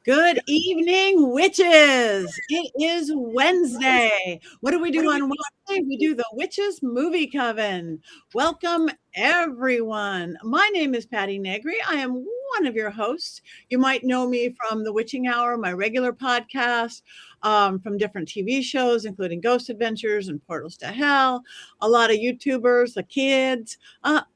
Good evening, witches. It is Wednesday. What do we do on Wednesday? We do the Witches Movie Coven. Welcome, everyone. My name is Patty Negri. I am one of your hosts. You might know me from The Witching Hour, my regular podcast, from different TV shows, including Ghost Adventures and Portals to Hell, a lot of YouTubers, the kids,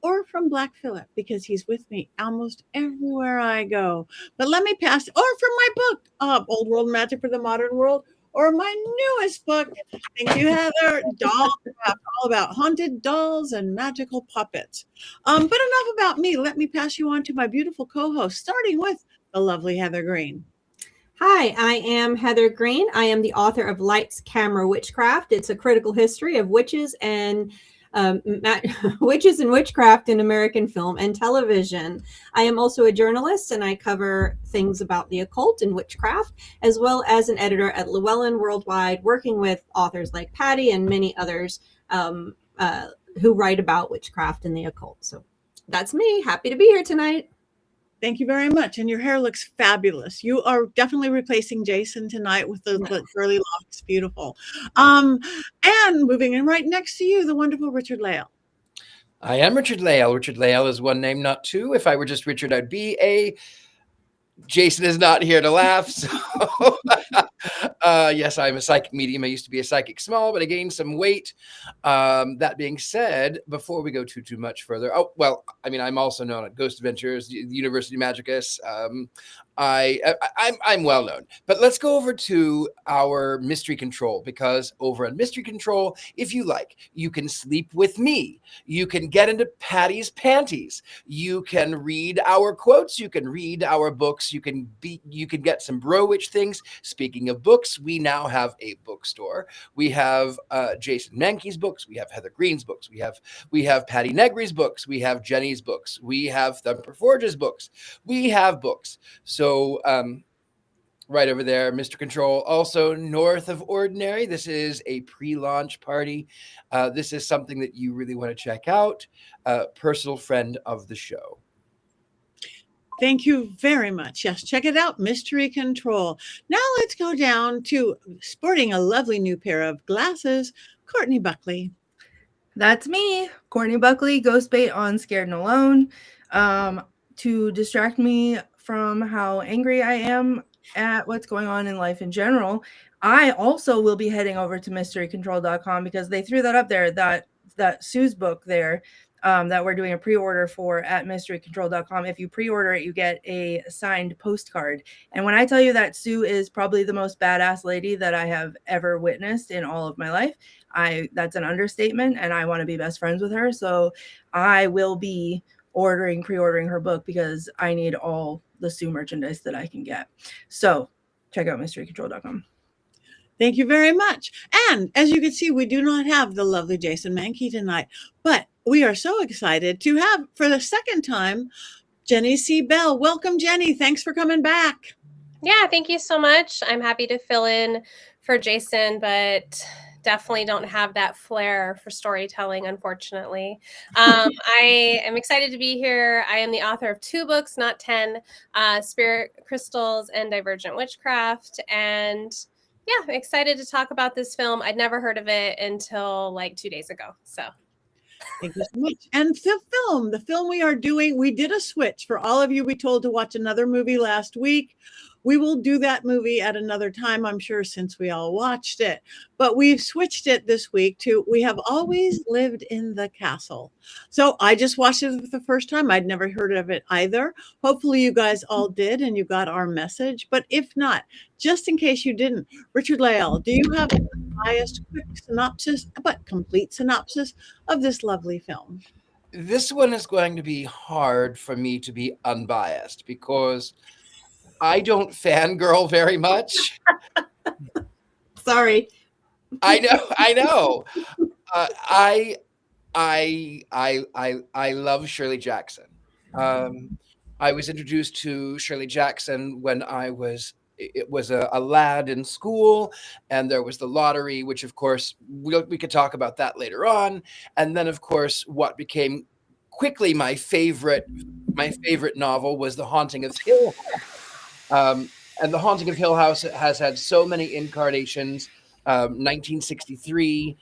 or from Black Phillip, because he's with me almost everywhere I go. But let me pass, or from my book, Old World Magic for the Modern World, or my newest book, thank you, Heather, Dolls, all about haunted dolls and magical puppets. But enough about me. Let me pass you on to my beautiful co-host, starting with the lovely Heather Green. Hi, I am Heather Green. I am the author of Lights, Camera, Witchcraft. It's a critical history of witches and witches and witchcraft in American film and television. I am also a journalist, and I cover things about the occult and witchcraft, as well as an editor at Llewellyn Worldwide, working with authors like Patty and many others who write about witchcraft and the occult. So that's me. Happy to be here tonight. Thank you very much. And your hair looks fabulous. You are definitely replacing Jason tonight with the curly locks. Beautiful. And moving in right next to you, the wonderful Richard Lale. I am Richard Lale. Richard Lale is one name, not two. If I were just Richard, I'd be a... Jason is not here to laugh. So yes, I'm a psychic medium. I used to be a psychic small, but I gained some weight. That being said, before we go too much further, I'm also known at Ghost Adventures, the University Magicus. I'm well known, but let's go over to our Mystery Control, because over on Mystery Control, if you like, you can sleep with me. You can get into Patty's panties. You can read our quotes. You can read our books. You can get some Bro Witch things. Speaking of books, we now have a bookstore. We have Jason Mankey's books. We have Heather Green's books. We have Patty Negri's books. We have Jenny's books. We have Thumper Forge's books. We have books. So right over there, Mr. Control, also north of Ordinary. This is a pre-launch party. This is something that you really want to check out. Personal friend of the show. Thank you very much. Yes, check it out, Mystery Control. Now let's go down to sporting a lovely new pair of glasses, Courtney Buckley. That's me, Courtney Buckley, Ghost Bait on Scared and Alone. To distract me from how angry I am at what's going on in life in general, I also will be heading over to mysterycontrol.com, because they threw that up there, that Sue's book there, that we're doing a pre-order for at mysterycontrol.com. If you pre-order it, you get a signed postcard. And when I tell you that Sue is probably the most badass lady that I have ever witnessed in all of my life, that's an understatement, and I want to be best friends with her. So I will be pre-ordering her book, because I need all the Sue merchandise that I can get. So check out mysterycontrol.com. Thank you very much. And as you can see, we do not have the lovely Jason Mankey tonight, but we are so excited to have, for the second time, Jenny C. Bell. Welcome, Jenny. Thanks for coming back. Yeah, thank you so much. I'm happy to fill in for Jason, but definitely don't have that flair for storytelling, unfortunately. I am excited to be here. I am the author of 2 books, not 10, Spirit Crystals and Divergent Witchcraft. And yeah, I'm excited to talk about this film. I'd never heard of it until like 2 days ago. So thank you so much. And the film we are doing, we did a switch. For all of you, we told to watch another movie last week. We will do that movie at another time, I'm sure, since we all watched it. But we've switched it this week to We Have Always Lived in the Castle. So I just watched it for the first time. I'd never heard of it either. Hopefully you guys all did and you got our message. But if not, just in case you didn't, Richard Lale, do you have a biased, quick synopsis, but complete synopsis of this lovely film? This one is going to be hard for me to be unbiased, because I don't fangirl very much. Sorry. I know. I love Shirley Jackson. I was introduced to Shirley Jackson when it was a lad in school, and there was the lottery, which of course we could talk about that later on. And then of course what became quickly my favorite novel was The Haunting of Hill. And The Haunting of Hill House has had so many incarnations. 1963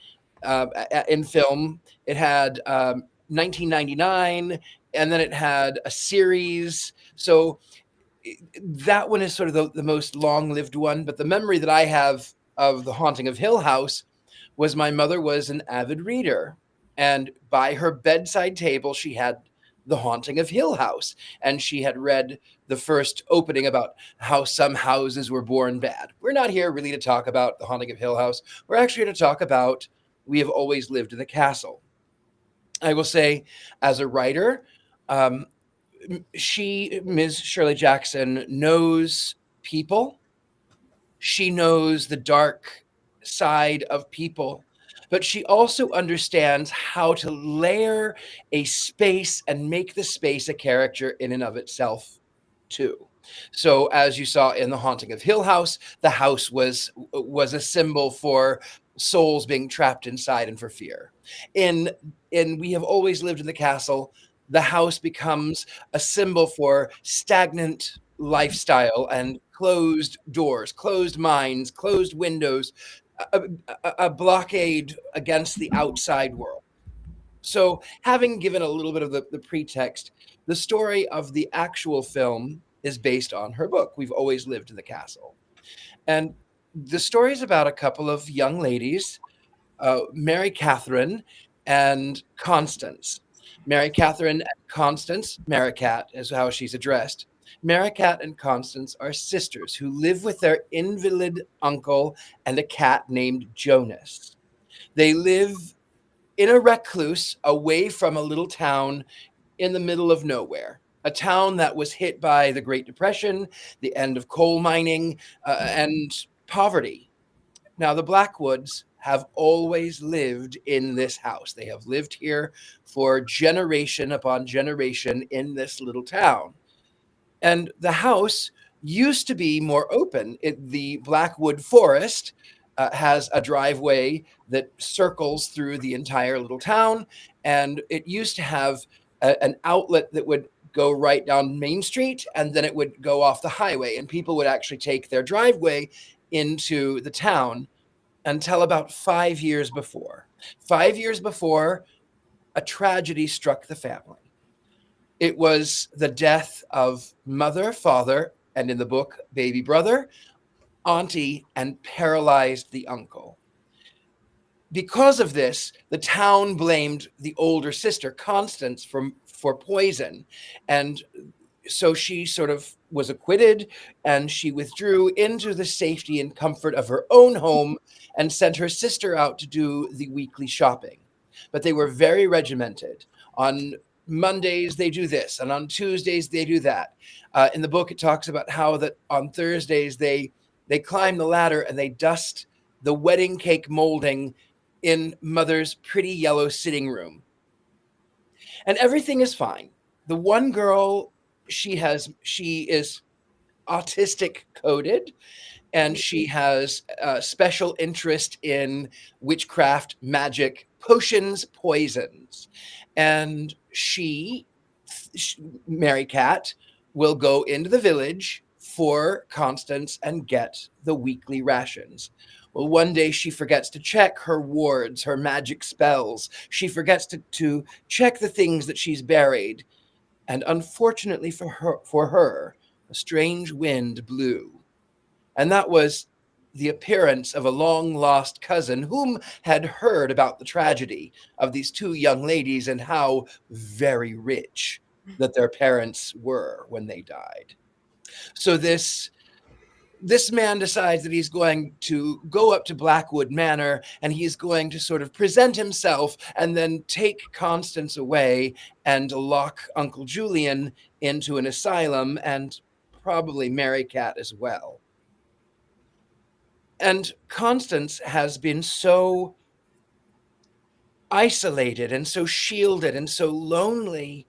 in film. It had 1999, and then it had a series. So that one is sort of the most long-lived one. But the memory that I have of The Haunting of Hill House was my mother was an avid reader, and by her bedside table she had The Haunting of Hill House, and she had read the first opening about how some houses were born bad. We're not here really to talk about The Haunting of Hill House. We're actually here to talk about We Have Always Lived in the Castle. I will say, as a writer, Ms. Shirley Jackson, knows people. She knows the dark side of people, but she also understands how to layer a space and make the space a character in and of itself, too. So, as you saw in The Haunting of Hill House, the house was a symbol for souls being trapped inside and for fear. In We Have Always Lived in the Castle, the house becomes a symbol for stagnant lifestyle and closed doors, closed minds, closed windows, a blockade against the outside world. So, having given a little bit of the pretext, the story of the actual film is based on her book, We've Always Lived in the Castle. And the story is about a couple of young ladies, Mary Catherine and Constance. Mary Catherine and Constance, Maricat is how she's addressed. Maricat and Constance are sisters who live with their invalid uncle and a cat named Jonas. They live in a recluse away from a little town in the middle of nowhere, a town that was hit by the Great Depression, the end of coal mining, and poverty. Now, the Blackwoods have always lived in this house. They have lived here for generation upon generation in this little town. And the house used to be more open. The Blackwood Forest has a driveway that circles through the entire little town, and it used to have an outlet that would go right down Main Street, and then it would go off the highway, and people would actually take their driveway into the town until about 5 years before. 5 years before, a tragedy struck the family. It was the death of mother, father, and in the book, baby brother, auntie, and paralyzed the uncle. Because of this, the town blamed the older sister, Constance, for poison. And so she sort of was acquitted, and she withdrew into the safety and comfort of her own home and sent her sister out to do the weekly shopping. But they were very regimented. On Mondays, they do this, and on Tuesdays, they do that. In the book, it talks about how that on Thursdays, they climb the ladder and they dust the wedding cake molding in mother's pretty yellow sitting room. And everything is fine. The one girl, she is autistic coded, and she has a special interest in witchcraft, magic, potions, poisons. And Mary Cat, will go into the village for Constance and get the weekly rations. Well, one day she forgets to check her wards, her magic spells. She forgets to check the things that she's buried. And unfortunately for her, a strange wind blew. And that was the appearance of a long-lost cousin whom had heard about the tragedy of these two young ladies and how very rich that their parents were when they died. So this man decides that he's going to go up to Blackwood Manor and he's going to sort of present himself and then take Constance away and lock Uncle Julian into an asylum and probably Mary Cat as well. And Constance has been so isolated and so shielded and so lonely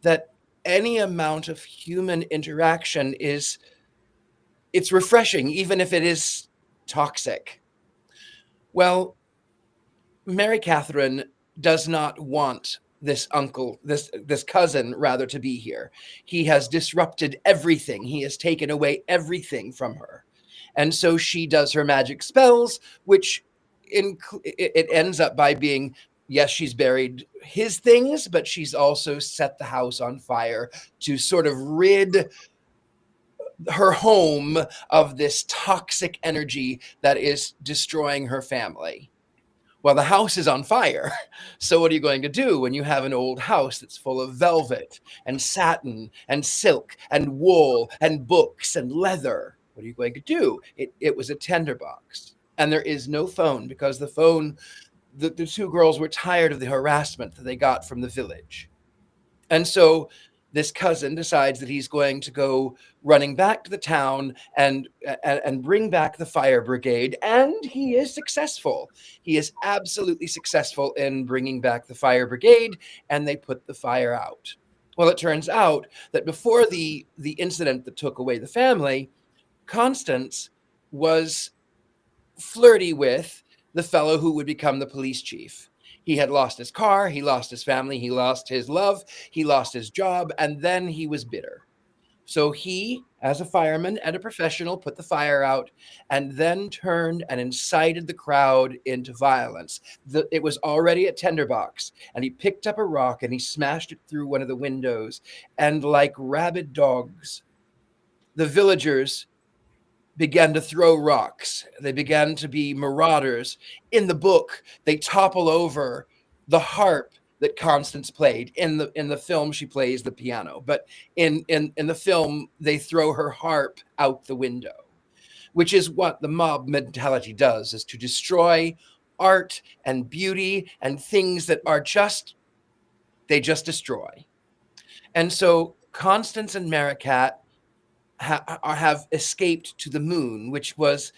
that any amount of human interaction it's refreshing, even if it is toxic. Well, Mary Catherine does not want this uncle, this cousin rather, to be here. He has disrupted everything. He has taken away everything from her. And so she does her magic spells, which it ends up by being, yes, she's buried his things, but she's also set the house on fire to sort of rid her home of this toxic energy that is destroying her family. Well, the house is on fire. So what are you going to do when you have an old house that's full of velvet and satin and silk and wool and books and leather? What are you going to do? It was a tinderbox. And there is no phone, because the phone, the two girls were tired of the harassment that they got from the village. And so this cousin decides that he's going to go running back to the town and bring back the fire brigade. And he is successful. He is absolutely successful in bringing back the fire brigade, and they put the fire out. Well, it turns out that before the incident that took away the family, Constance was flirty with the fellow who would become the police chief. He had lost his car, he lost his family, he lost his love, he lost his job, and then he was bitter. So he, as a fireman and a professional, put the fire out and then turned and incited the crowd into violence. It was already a tinderbox, and he picked up a rock and he smashed it through one of the windows. And like rabid dogs, the villagers began to throw rocks. They began to be marauders. In the book, they topple over the harp that Constance played. In the film, she plays the piano, but in the film, they throw her harp out the window, which is what the mob mentality does, is to destroy art and beauty and things that are they just destroy. And so Constance and Maricat have escaped to the moon, which was,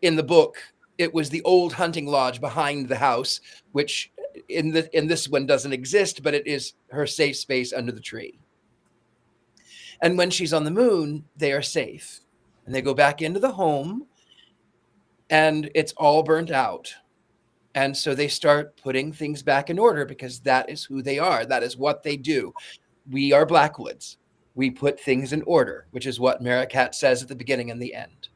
in the book, it was the old hunting lodge behind the house, which in this one doesn't exist, but it is her safe space under the tree. And when she's on the moon, they are safe. And they go back into the home, and it's all burnt out. And so they start putting things back in order, because that is who they are. That is what they do. We are Blackwoods. We put things in order, which is what Maricat says at the beginning and the end.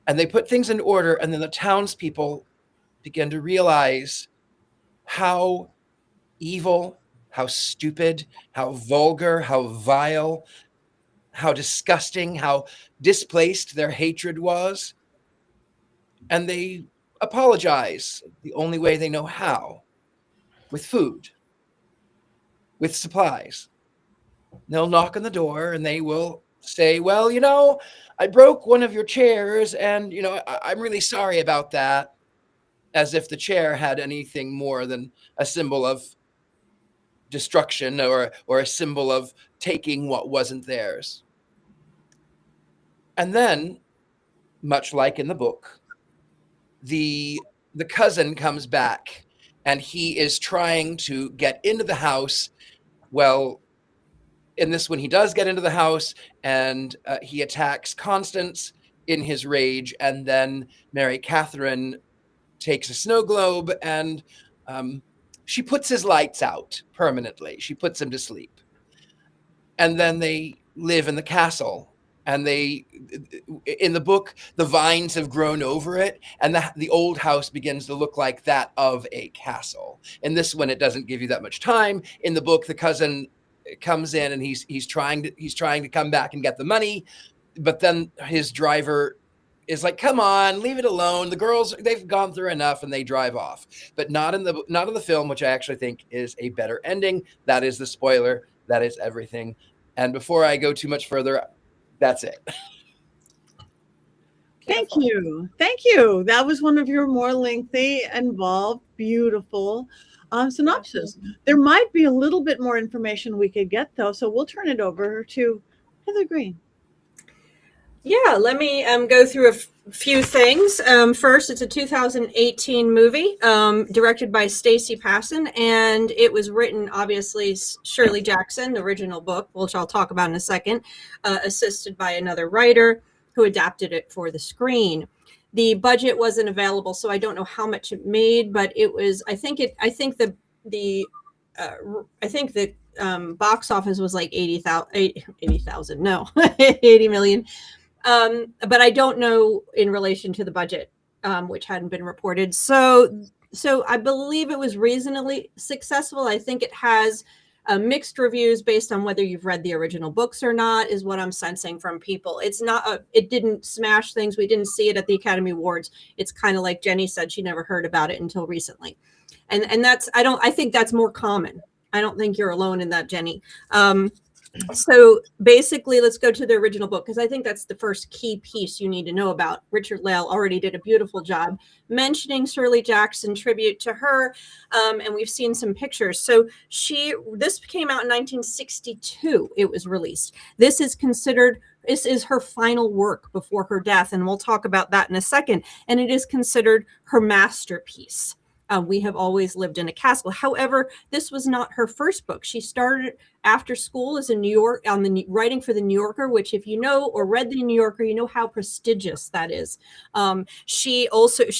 And they put things in order, and then the townspeople begin to realize how evil, how stupid, how vulgar, how vile, how disgusting, how displaced their hatred was. And they apologize the only way they know how, with food, with supplies. They'll knock on the door and they will say, well, I broke one of your chairs, and, I'm really sorry about that, as if the chair had anything more than a symbol of destruction or a symbol of taking what wasn't theirs. And then, much like in the book, the cousin comes back, and he is trying to get into the house. Well, in this one, he does get into the house, and he attacks Constance in his rage, and then Mary Catherine takes a snow globe, and she puts his lights out permanently. She puts him to sleep. And then they live in the castle, and in the book, the vines have grown over it, and the old house begins to look like that of a castle. In this one, it doesn't give you that much time. In the book, the cousin comes in, and he's trying to come back and get the money, but then his driver is like, come on, leave it alone. The girls, they've gone through enough, and they drive off. But not in the film, which I actually think is a better ending. That is the spoiler. That is everything. And before I go too much further, that's it. Thank you. Thank you. That was one of your more lengthy, involved, beautiful synopsis. There might be a little bit more information we could get, though, so we'll turn it over to Heather Green. Yeah, let me go through a few things. First, it's a 2018 movie directed by Stacy Passon, and it was written, obviously, Shirley Jackson, the original book, which I'll talk about in a second, assisted by another writer who adapted it for the screen. The budget wasn't available, so I don't know how much it made, but it was, I think the I think the box office was like 80,000, no, 80 million. But I don't know in relation to the budget, which hadn't been reported. So I believe it was reasonably successful. I think it has mixed reviews based on whether you've read the original books or not, is what I'm sensing from people. It's not, it didn't smash things. We didn't see it at the Academy Awards. It's kind of like Jenny said, she never heard about it until recently. And that's, I think that's more common. I don't think you're alone in that, Jenny. So basically, let's go to the original book, because I think that's the first key piece you need to know about. Richard Lale already did a beautiful job mentioning Shirley Jackson, tribute to her, and we've seen some pictures. So this came out in 1962. It was released. This is her final work before her death, and we'll talk about that in a second. And it is considered her masterpiece. We Have Always Lived in a Castle. However, this was not her first book. She started after school as writing for the New Yorker, which, if you know or read the New Yorker, you know how prestigious that is. She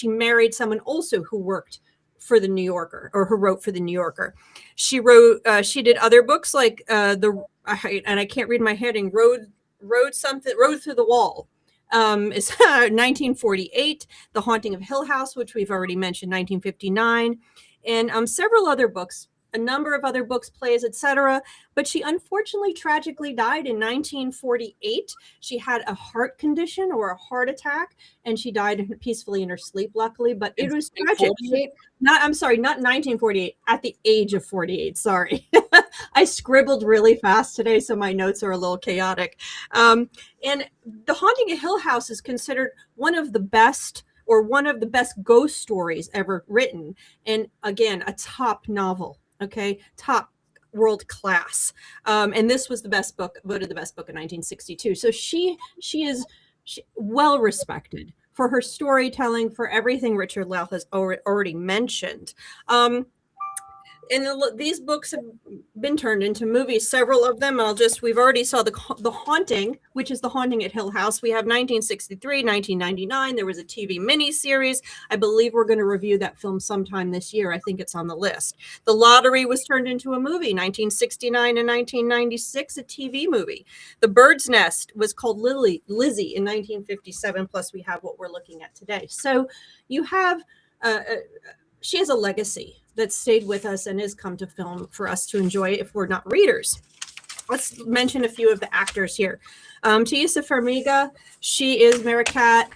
married someone also who worked for the New Yorker, or who wrote for the New Yorker. She did other books like and I can't read my heading, Road Through the Wall. Is 1948, The Haunting of Hill House, which we've already mentioned, 1959, and several other books, a number of other books, plays, etc. But she unfortunately tragically died in 1948. She had a heart condition or a heart attack, and she died peacefully in her sleep, luckily. But it was tragic. Not 1948, at the age of 48. Sorry. I scribbled really fast today, so my notes are a little chaotic. And The Haunting of Hill House is considered one of the best ghost stories ever written. And again, a top novel, okay? Top world class. And this was voted the best book in 1962. So she is well respected for her storytelling, for everything Richard Lale has already mentioned. And these books have been turned into movies, several of them. We've already saw the Haunting, which is The Haunting at Hill House. We have 1963, 1999. There was a TV miniseries. I believe we're going to review that film sometime this year. I think it's on the list. The Lottery was turned into a movie, 1969 and 1996, a TV movie. The Bird's Nest was called Lizzie in 1957, plus we have what we're looking at today. So you have, she has a legacy that stayed with us and has come to film for us to enjoy if we're not readers. Let's mention a few of the actors here. Taissa Farmiga, she is Maricat.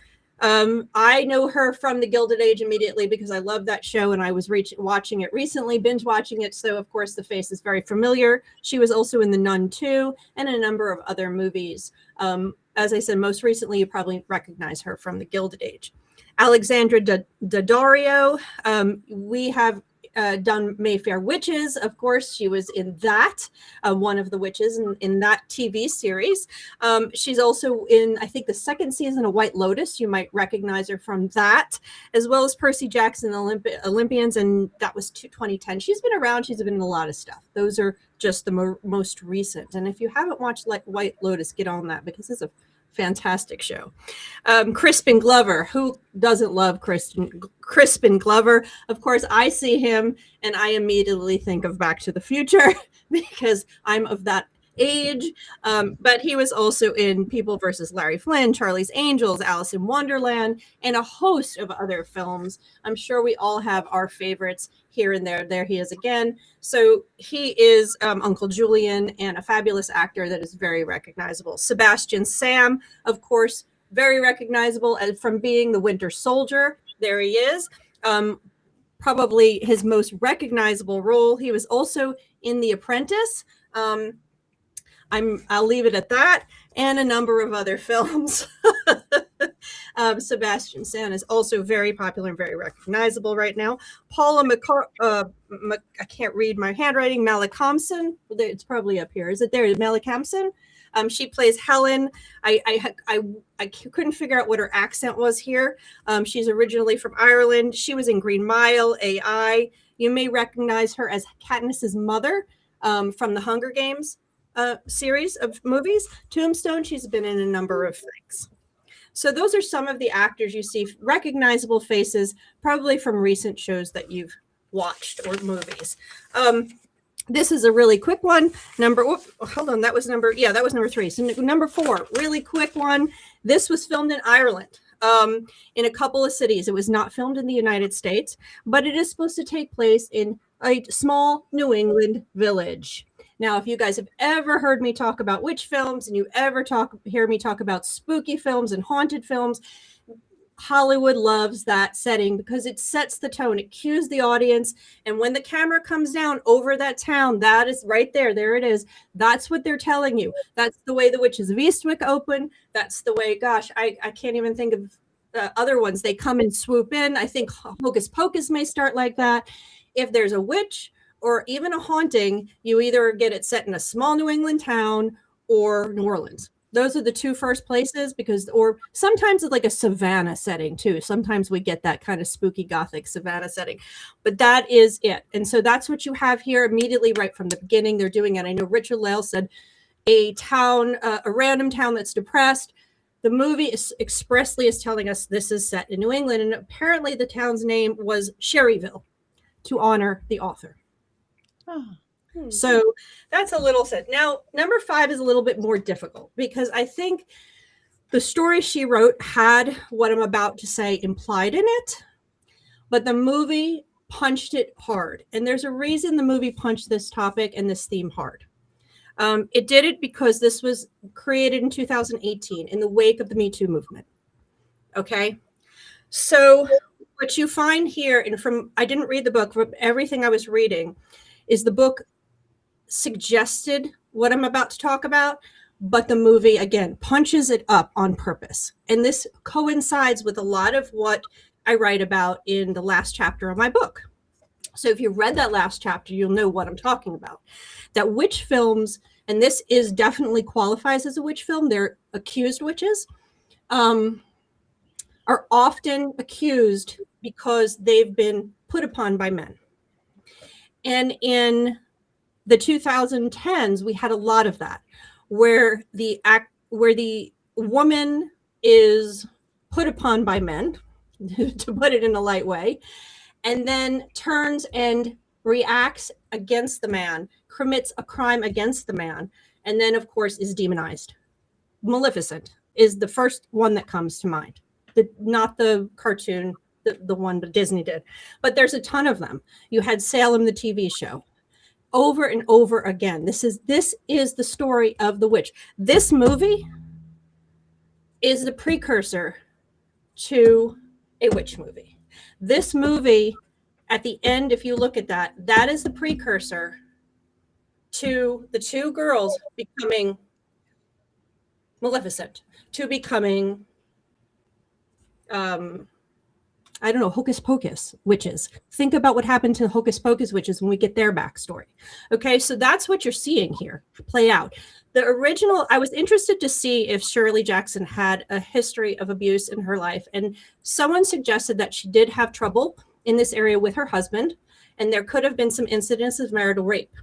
I know her from The Gilded Age immediately because I love that show, and I was watching it recently, binge watching it. So of course the face is very familiar. She was also in The Nun 2 and a number of other movies. As I said, most recently, you probably recognize her from The Gilded Age. Alexandra Daddario, we have done Mayfair Witches. Of course, she was in that, one of the witches in that TV series. She's also in, I think, the second season of White Lotus. You might recognize her from that, as well as Percy Jackson Olympians, and that was 2010. She's been around. She's been in a lot of stuff. Those are just the most recent. And if you haven't watched White Lotus, get on that, because it's a fantastic show. Crispin Glover, who doesn't love Crispin Glover? Of course, I see him and I immediately think of Back to the Future because I'm of that age. But he was also in People vs. Larry Flynn, Charlie's Angels, Alice in Wonderland, and a host of other films. I'm sure we all have our favorites here and there. There he is again. So he is Uncle Julian, and a fabulous actor that is very recognizable. Sebastian Sam, of course, very recognizable from being the Winter Soldier. There he is. Probably his most recognizable role. He was also in The Apprentice. I'll leave it at that, and a number of other films. Sebastian Stan is also very popular and very recognizable right now. Paula I can't read my handwriting. Malcolmson, it's probably up here. Is it there? Malcolmson. She plays Helen. I couldn't figure out what her accent was here. She's originally from Ireland. She was in Green Mile, AI. You may recognize her as Katniss's mother from the Hunger Games series of movies. Tombstone, she's been in a number of things. So those are some of the actors you see, recognizable faces, probably from recent shows that you've watched or movies. This is a really quick one. Hold on, that was number 3. So number 4, really quick one. This was filmed in Ireland, in a couple of cities. It was not filmed in the United States, but it is supposed to take place in a small New England village. Now, if you guys have ever heard me talk about witch films and you ever hear me talk about spooky films and haunted films, Hollywood loves that setting because it sets the tone. It cues the audience. And when the camera comes down over that town, that is right there. There it is. That's what they're telling you. That's the way the Witches of Eastwick open. That's the way, gosh, I can't even think of other ones. They come and swoop in. I think Hocus Pocus may start like that. If there's a witch or even a haunting, you either get it set in a small New England town or New Orleans. Those are the 2 first places, or sometimes it's like a Savannah setting too. Sometimes we get that kind of spooky gothic Savannah setting, but that is it. And so that's what you have here immediately right from the beginning. They're doing it. I know Richard Lale said a random town that's depressed. The movie expressly is telling us this is set in New England. And apparently the town's name was Sherryville to honor the author. Oh. So that's a little set. Now, number 5 is a little bit more difficult because I think the story she wrote had what I'm about to say implied in it, but the movie punched it hard. And there's a reason the movie punched this topic and this theme hard. It did it because this was created in 2018 in the wake of the Me Too movement. Okay. So what you find here, and I didn't read the book, from everything I was reading, is the book suggested what I'm about to talk about, but the movie again punches it up on purpose. And this coincides with a lot of what I write about in the last chapter of my book. So if you read that last chapter, you'll know what I'm talking about. That witch films, and this is definitely qualifies as a witch film, they're accused witches, are often accused because they've been put upon by men. And in the 2010s, we had a lot of that, where the woman is put upon by men, to put it in a light way, and then turns and reacts against the man, commits a crime against the man, and then, of course, is demonized. Maleficent is the first one that comes to mind, not the cartoon, the one that Disney did, but there's a ton of them. You had Salem, the TV show. Over and over again. This is the story of the witch. This movie is the precursor to a witch movie. This movie, at the end, if you look at that, that is the precursor to the 2 girls becoming Maleficent, to becoming Hocus Pocus witches. Think about what happened to Hocus Pocus witches when we get their backstory. Okay, so that's what you're seeing here play out. The original, I was interested to see if Shirley Jackson had a history of abuse in her life. And someone suggested that she did have trouble in this area with her husband. And there could have been some incidents of marital rape.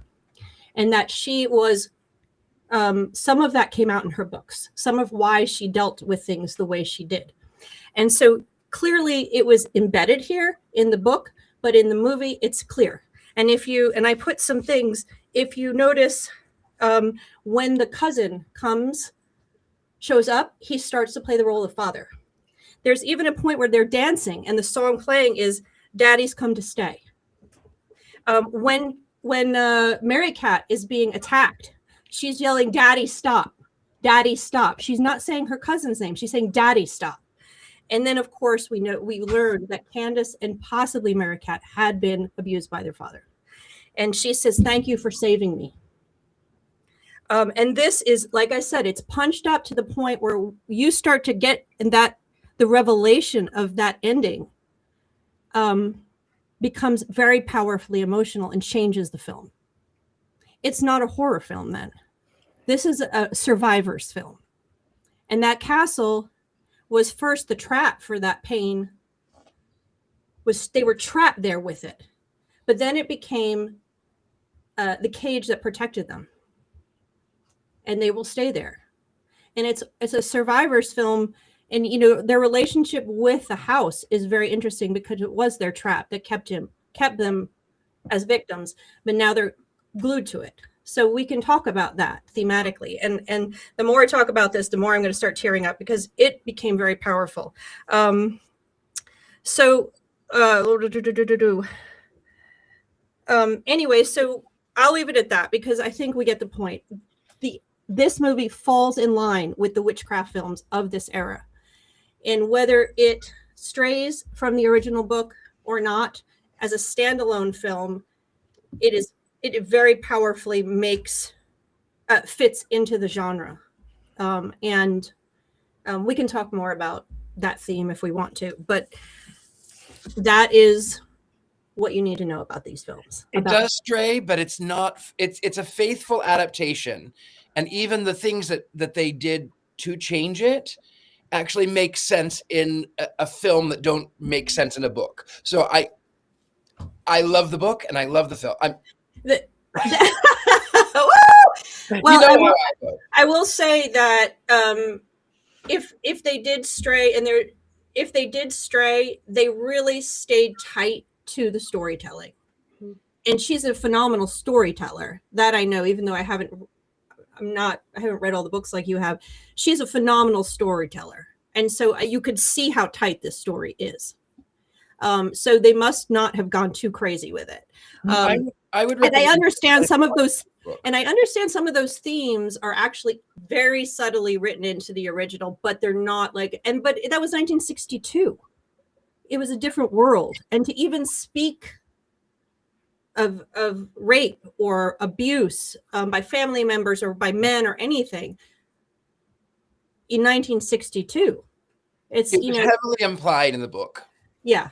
And that she was, some of that came out in her books. Some of why she dealt with things the way she did. And so clearly it was embedded here in the book, but in the movie, it's clear. And I put some things, if you notice, when the cousin shows up, he starts to play the role of father. There's even a point where they're dancing and the song playing is Daddy's Come to Stay. When Mary Cat is being attacked, she's yelling, Daddy, stop. Daddy, stop. She's not saying her cousin's name. She's saying, Daddy, stop. And then, of course, we learned that Candace and possibly Mary Cat had been abused by their father. And she says, thank you for saving me. And this is, like I said, it's punched up to the point where you start to get the revelation of that ending becomes very powerfully emotional and changes the film. It's not a horror film then. This is a survivor's film. And that castle was first the trap for that pain. They were trapped there with it. But then it became the cage that protected them. And they will stay there. And it's a survivor's film. And, their relationship with the house is very interesting because it was their trap that kept them as victims. But now they're glued to it. So we can talk about that thematically. And the more I talk about this, the more I'm going to start tearing up because it became very powerful. Anyway, so I'll leave it at that because I think we get the point. This movie falls in line with the witchcraft films of this era. And whether it strays from the original book or not, as a standalone film, it very powerfully fits into the genre. And we can talk more about that theme if we want to, but that is what you need to know about these films. It does stray, but it's not. It's a faithful adaptation, and even the things that they did to change it actually make sense in a film that don't make sense in a book. So I love the book and I love the film. Well, I will say that if they did stray, they really stayed tight to the storytelling. And she's a phenomenal storyteller. That I know, even though I haven't read all the books like you have. She's a phenomenal storyteller. And so you could see how tight this story is. So they must not have gone too crazy with it. I would. And I understand some of those. And I understand some of those themes are actually very subtly written into the original, but they're not but that was 1962. It was a different world. And to even speak of rape or abuse by family members or by men or anything in 1962, it was heavily implied in the book. Yeah.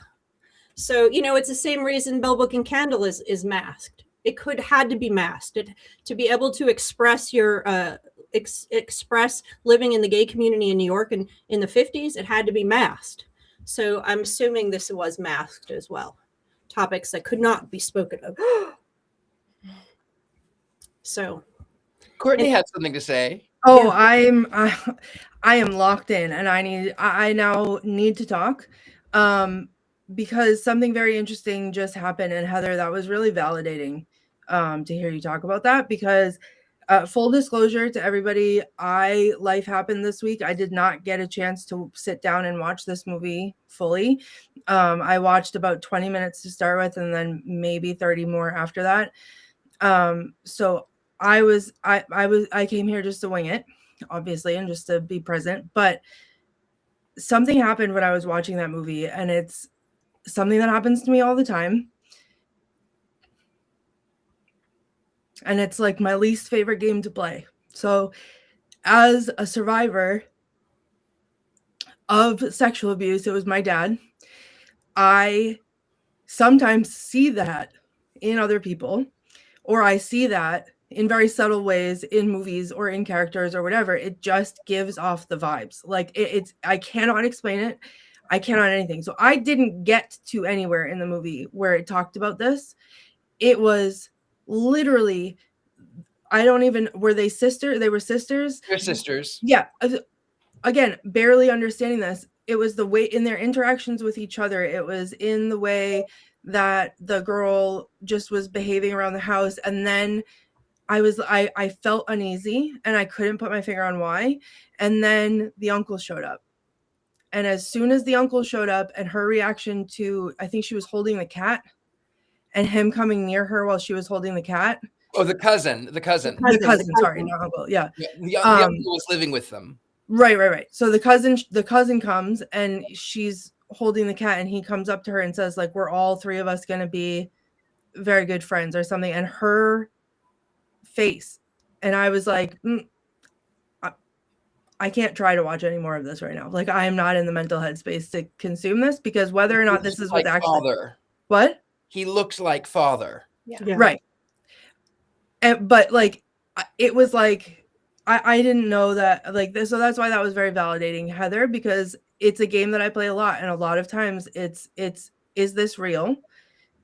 So, it's the same reason Bell Book and Candle is masked. It had to be masked to be able to express your express living in the gay community in New York in the 50s. It had to be masked. So I'm assuming this was masked as well. Topics that could not be spoken of. So, Courtney had something to say. Oh, yeah. I am locked in, and I now need to talk. Because something very interesting just happened. And Heather, that was really validating to hear you talk about that, because full disclosure to everybody, life happened this week. I did not get a chance to sit down and watch this movie fully. I watched about 20 minutes to start with, and then maybe 30 more after that. So I came here just to wing it, obviously, and just to be present. But something happened when I was watching that movie, and it's something that happens to me all the time. And it's like my least favorite game to play. So as a survivor of sexual abuse, it was my dad. I sometimes see that in other people, or I see that in very subtle ways in movies or in characters or whatever. It just gives off the vibes. Like I cannot explain it. I cannot anything. So I didn't get to anywhere in the movie where it talked about this. It was literally, were they sisters? They were sisters. They're sisters. Yeah. Again, barely understanding this. It was the way in their interactions with each other. It was in the way that the girl just was behaving around the house. And then I felt uneasy and I couldn't put my finger on why. And then the uncle showed up. And as soon as the uncle showed up and her reaction to, I think she was holding the cat, and him coming near her while she was holding the cat. Oh, the cousin. The cousin, sorry, not uncle. Yeah. The uncle was living with them. Right. So the cousin comes and she's holding the cat, and he comes up to her and says, like, we're all three of us going to be very good friends or something. And her face, and I was like, I can't try to watch any more of this right now. Like, I am not in the mental headspace to consume this, because whether or not this is like what's actually father. What? He looks like father. Yeah. Right. But like, it was like, I didn't know that, like this. So that's why that was very validating, Heather, because it's a game that I play a lot. And a lot of times it's, is this real?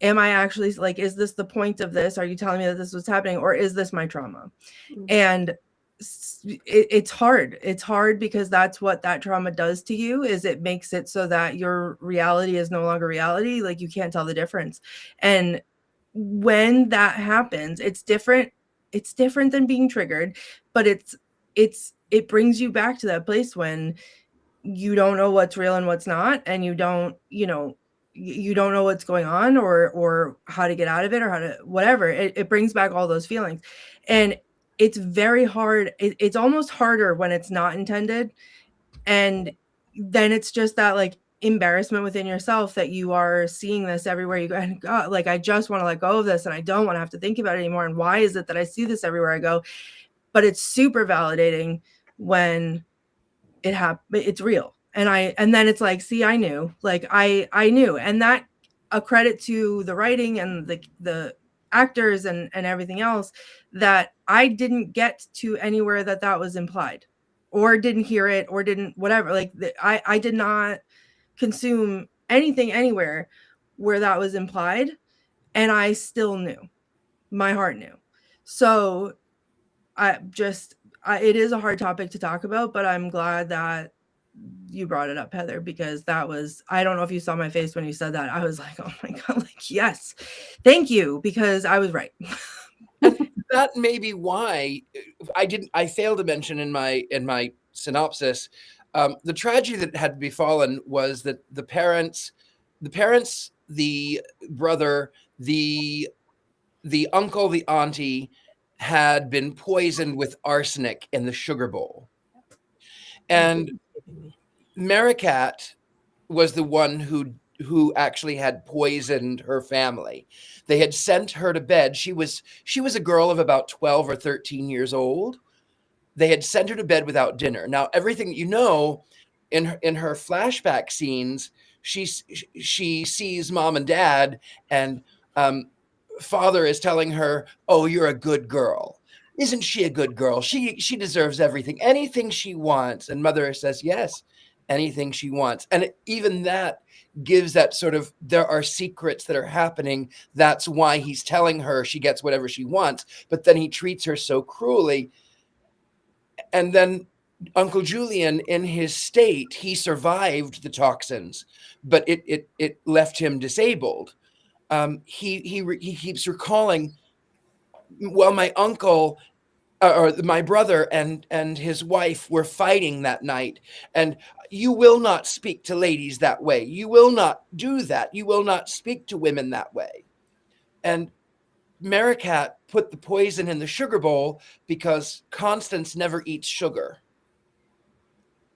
Am I actually, like, is this the point of this? Are you telling me that this was happening, or is this my trauma? Mm-hmm. And it's hard. It's hard because that's what that trauma does to you, is it makes it so that your reality is no longer reality. Like, you can't tell the difference. And when that happens, it's different. It's different than being triggered, but it brings you back to that place when you don't know what's real and what's not, and you don't know what's going on, or how to get out of it, or how to whatever. It brings back all those feelings, and it's very hard. It's almost harder when it's not intended, and then it's just that like embarrassment within yourself that you are seeing this everywhere you go, and God, like I just want to let go of this, and I don't want to have to think about it anymore, and why is it that I see this everywhere I go? But it's super validating when it's real, and then it's like, see, I knew, like I knew, and that a credit to the writing and the actors and everything else, that I didn't get to anywhere that was implied, or didn't hear it, or didn't whatever, like I did not consume anything anywhere where that was implied, and I still knew, my heart knew. So it is a hard topic to talk about, but I'm glad that you brought it up, Heather, because that was, I don't know if you saw my face when you said that. I was like, oh my God, like, yes, thank you, because I was right. That may be why I failed to mention in my synopsis, the tragedy that had befallen was that the parents, the brother, the uncle, the auntie had been poisoned with arsenic in the sugar bowl. And Maricat was the one who actually had poisoned her family. They had sent her to bed. She was a girl of about 12 or 13 years old. They had sent her to bed without dinner. Now, everything in her flashback scenes, she sees mom and dad, and father is telling her, "Oh, you're a good girl. Isn't she a good girl? She deserves everything, anything she wants." And mother says, "Yes, anything she wants." And even that gives that sort of, there are secrets that are happening. That's why he's telling her she gets whatever she wants, but then he treats her so cruelly. And then Uncle Julian, in his state, he survived the toxins, but it left him disabled. He keeps recalling, well, my uncle or my brother and his wife were fighting that night, and you will not speak to ladies that way. You will not do that. You will not speak to women that way. And Maricat put the poison in the sugar bowl because Constance never eats sugar.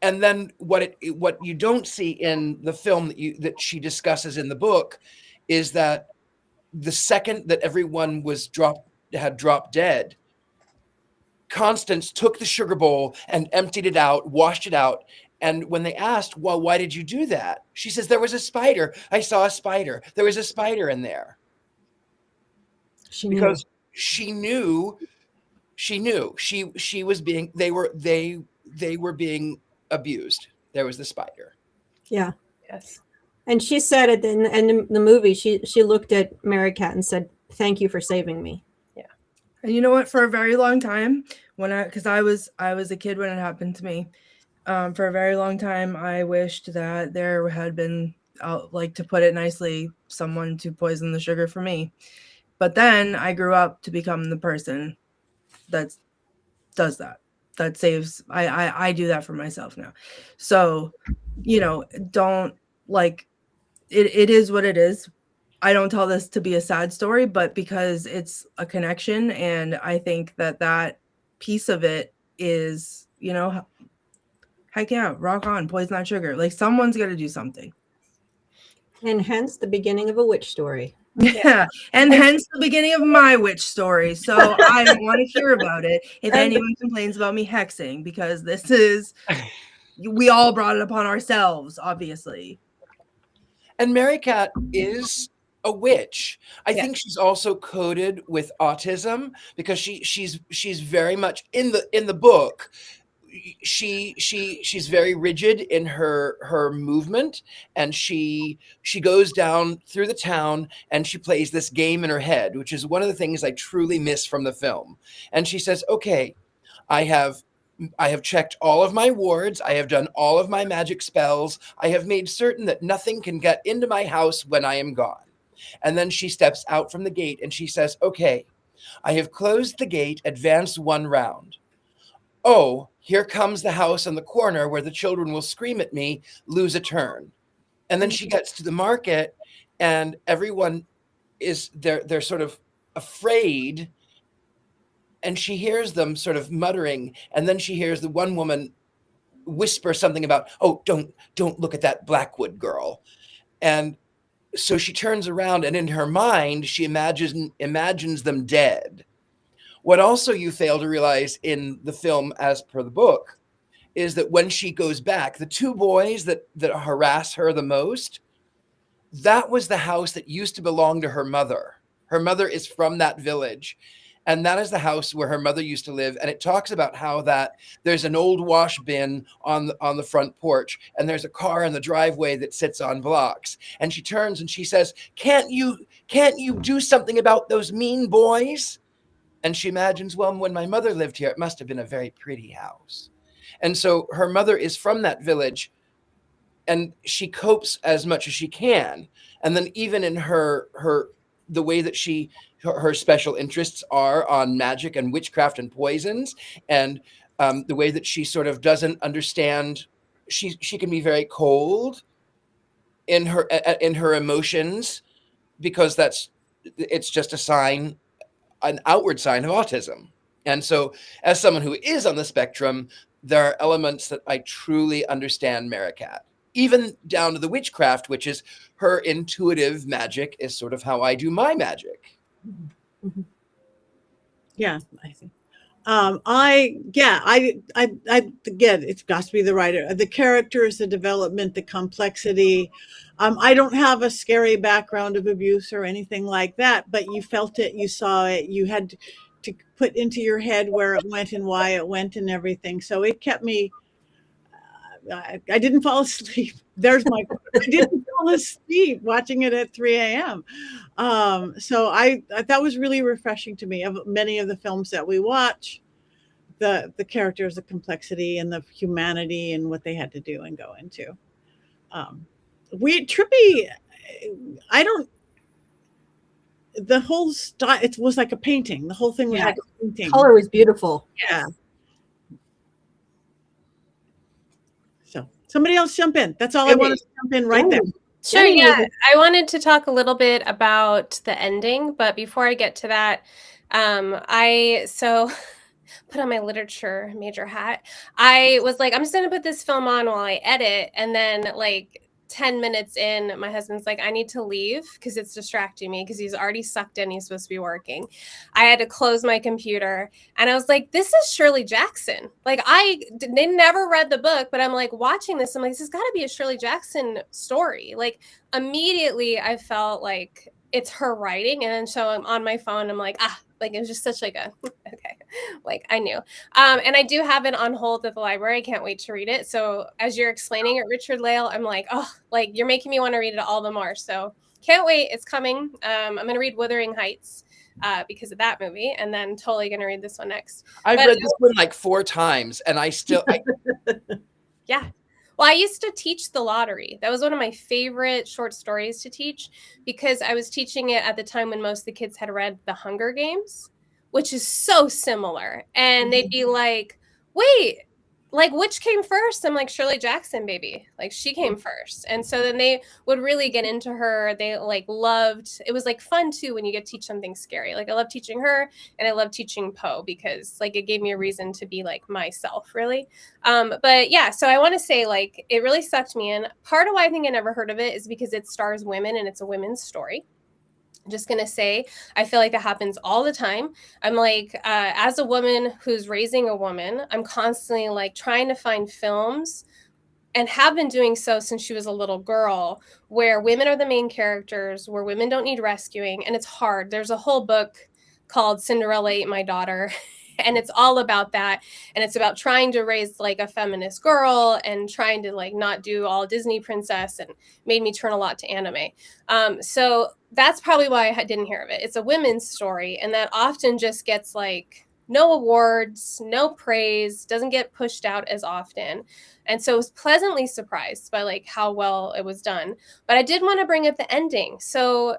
And then what you don't see in the film that she discusses in the book is that the second that everyone had dropped dead, Constance took the sugar bowl and emptied it out, washed it out. And when they asked, well, why did you do that? She says, there was a spider. I saw a spider. There was a spider in there. Because she knew she was being, they were being abused. There was the spider. Yeah. Yes. And she said at the end of the movie, she looked at Maricat and said, "Thank you for saving me." Yeah. And you know what? For a very long time, because I was a kid when it happened to me, for a very long time, I wished that there had been, like, to put it nicely, someone to poison the sugar for me. But then I grew up to become the person that does that. That saves. I do that for myself now. So, don't, like, it is what it is. I don't tell this to be a sad story, but because it's a connection, and I think that piece of it is, heck yeah, rock on, poison that sugar. Like, someone's got to do something. And hence the beginning of a witch story. Yeah, and hence the beginning of my witch story. So I don't want to hear about it if anyone complains about me hexing, because this is, we all brought it upon ourselves, obviously. And Maricat is a witch. I think she's also coded with autism, because she's very much in the book. She's very rigid in her movement, and she goes down through the town and she plays this game in her head, which is one of the things I truly miss from the film. And she says, okay, I have checked all of my wards. I have done all of my magic spells. I have made certain that nothing can get into my house when I am gone. And then she steps out from the gate and she says, okay, I have closed the gate, advance 1 round. Oh, here comes the house on the corner where the children will scream at me, lose a turn. And then she gets to the market and everyone is they're sort of afraid, and she hears them sort of muttering, and then she hears the one woman whisper something about, oh, don't look at that Blackwood girl. And so she turns around and in her mind she imagines them dead. What also you fail to realize in the film, as per the book, is that when she goes back, the 2 boys that harass her the most, that was the house that used to belong to her mother. Her mother is from that village. And that is the house where her mother used to live. And it talks about how that there's an old wash bin on the front porch, and there's a car in the driveway that sits on blocks. And she turns and she says, can't you do something about those mean boys? And she imagines, well, when my mother lived here, it must have been a very pretty house. And so her mother is from that village, and she copes as much as she can. And then even in her the way that her special interests are on magic and witchcraft and poisons, and the way that she sort of doesn't understand, she can be very cold in her emotions, because it's just an outward sign of autism. And so as someone who is on the spectrum, there are elements that I truly understand Maricat, even down to the witchcraft, which is her intuitive magic is sort of how I do my magic. Yeah, I think. I again, it's got to be the writer, the characters, the development, the complexity. I don't have a scary background of abuse or anything like that, but you felt it, you saw it, you had to put into your head where it went and why it went and everything. So it kept me. I didn't fall asleep. There's my. I didn't fall asleep watching it at 3 a.m. So that was really refreshing to me. Of many of the films that we watch, the characters, the complexity, and the humanity, and what they had to do and go into. Trippy. I don't. The whole style. It was like a painting. The whole thing was like a painting. Color was beautiful. Yeah. So somebody else jump in. That's all I want to jump in right there. Sure, yeah. I wanted to talk a little bit about the ending, but before I get to that, I put on my literature major hat. I was like, I'm just going to put this film on while I edit. And then like 10 minutes in, my husband's like, I need to leave because it's distracting me, because he's already sucked in. He's supposed to be working. I had to close my computer and I was like, this is Shirley Jackson. Like they never read the book, but I'm like watching this. I'm like, this has got to be a Shirley Jackson story. Like immediately I felt like it's her writing. And then so I'm on my phone. I'm like, like it was just such like a, okay, like I knew. And I do have it on hold at the library. I can't wait to read it. So as you're explaining it, Richard Lale, I'm like, oh, like you're making me want to read it all the more. So can't wait. It's coming. I'm going to read Wuthering Heights because of that movie. And then totally going to read this one next. I've read this one like 4 times and I yeah. Well, I used to teach The Lottery. That was one of my favorite short stories to teach, because I was teaching it at the time when most of the kids had read The Hunger Games, which is so similar. And they'd be like, wait, like which came first? I'm like, Shirley Jackson, baby. Like she came first. And so then they would really get into her. They like loved, it was like fun too when you get to teach something scary. Like I love teaching her and I love teaching Poe, because like it gave me a reason to be like myself, really. But yeah, so I want to say like it really sucked me in. Part of why I think I never heard of it is because it stars women and it's a women's story. I'm just going to say, I feel like that happens all the time. I'm like, as a woman who's raising a woman, I'm constantly like trying to find films, and have been doing so since she was a little girl, where women are the main characters, where women don't need rescuing. And it's hard. There's a whole book called Cinderella Ate My Daughter. And it's all about that. And it's about trying to raise like a feminist girl and trying to like not do all Disney princess, and made me turn a lot to anime. So that's probably why I didn't hear of it. It's a women's story, and that often just gets like no awards, no praise, doesn't get pushed out as often. And so I was pleasantly surprised by like how well it was done. But I did want to bring up the ending. So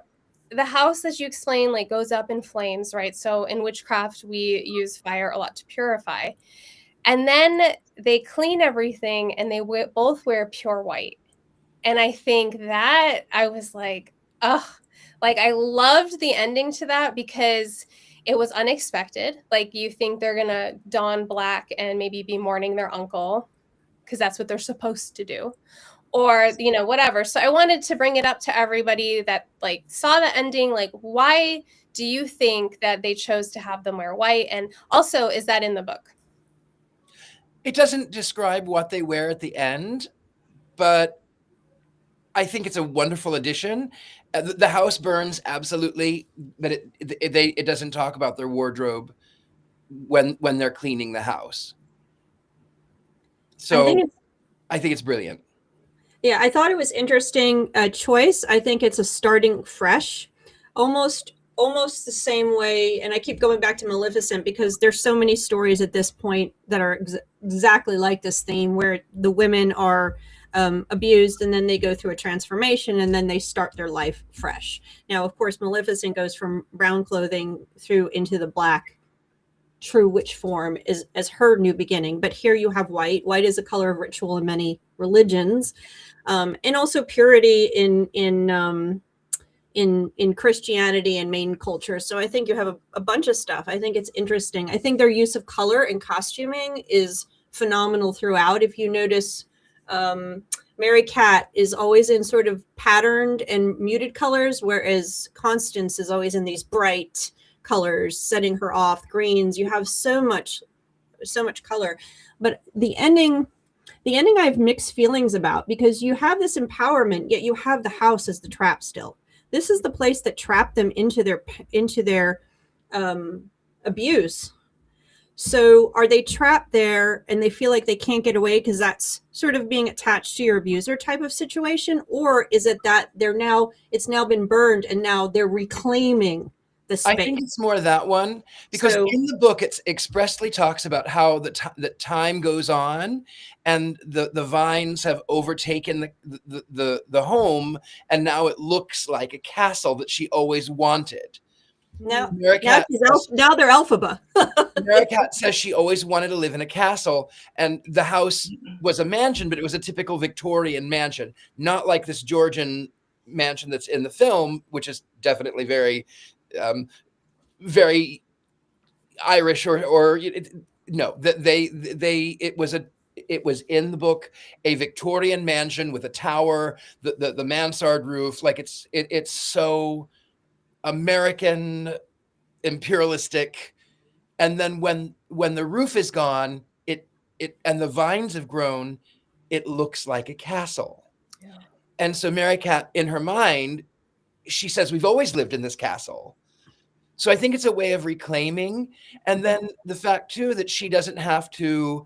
the house, as you explained, like goes up in flames, right? So in witchcraft, we use fire a lot to purify. And then they clean everything and they both wear pure white. And I think that I was like, oh, like I loved the ending to that because it was unexpected. Like you think they're going to don black and maybe be mourning their uncle because that's what they're supposed to do, or whatever. So I wanted to bring it up to everybody that like saw the ending. Like, why do you think that they chose to have them wear white? And also, is that in the book? It doesn't describe what they wear at the end, but I think it's a wonderful addition. The house burns, absolutely, but it doesn't talk about their wardrobe when they're cleaning the house. So I think it's brilliant. Yeah, I thought it was interesting choice. I think it's a starting fresh, almost the same way. And I keep going back to Maleficent because there's so many stories at this point that are exactly like this theme, where the women are abused and then they go through a transformation and then they start their life fresh. Now, of course, Maleficent goes from brown clothing through into the black true witch form as her new beginning. But here you have white. White is a color of ritual in many religions, and also purity in Christianity and main culture. So I think you have a bunch of stuff. I think it's interesting. I think their use of color and costuming is phenomenal throughout. If you notice, Mary Cat is always in sort of patterned and muted colors, whereas Constance is always in these bright colors, setting her off, greens. You have so much color. But the ending I have mixed feelings about, because you have this empowerment, yet you have the house as the trap still. This is the place that trapped them into their abuse. So are they trapped there and they feel like they can't get away because that's sort of being attached to your abuser type of situation? Or is it that it's now been burned and now they're reclaiming the space? I think it's more that one, because in the book it expressly talks about how the time goes on and the vines have overtaken the home, and now it looks like a castle that she always wanted. Now they're Elphaba. Mary Cat says she always wanted to live in a castle, and the house was a mansion, but it was a typical Victorian mansion, not like this Georgian mansion that's in the film, which is definitely very very Irish or no, it was in the book a Victorian mansion with a tower, the mansard roof. Like it's so American, imperialistic. And then when the roof is gone, it and the vines have grown, it looks like a castle. Yeah. And so Mary Cat, in her mind, she says, we've always lived in this castle. So I think it's a way of reclaiming. And then the fact too that she doesn't have to,